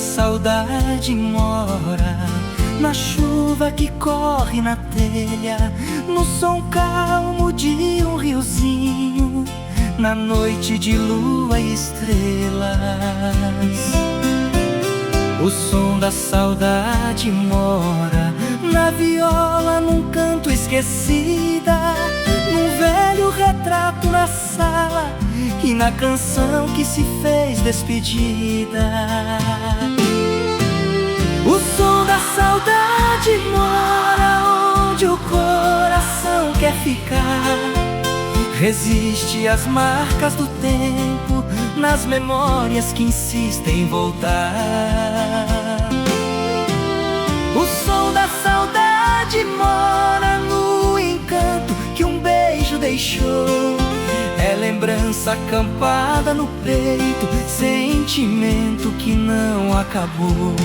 saudade mora na chuva que corre na telha, no som calmo de um riozinho, na noite de lua e estrelas. O som da saudade mora na viola, num canto esquecida, num velho retrato na sala e na canção que se fez despedida. O som da saudade mora onde o coração quer ficar, resiste às marcas do tempo, nas memórias que insistem em voltar. O som da saudade mora no encanto que um beijo deixou, é lembrança acampada no peito, sentimento que não acabou.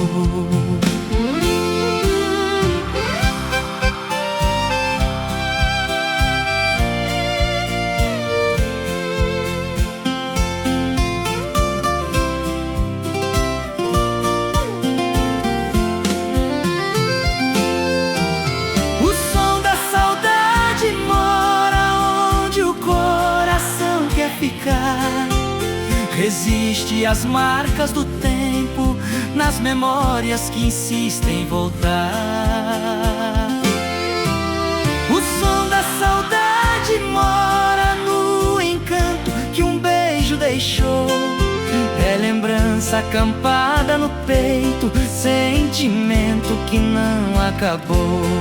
Resiste às marcas do tempo, nas memórias que insistem em voltar. O som da saudade mora no encanto que um beijo deixou, é lembrança acampada no peito, sentimento que não acabou.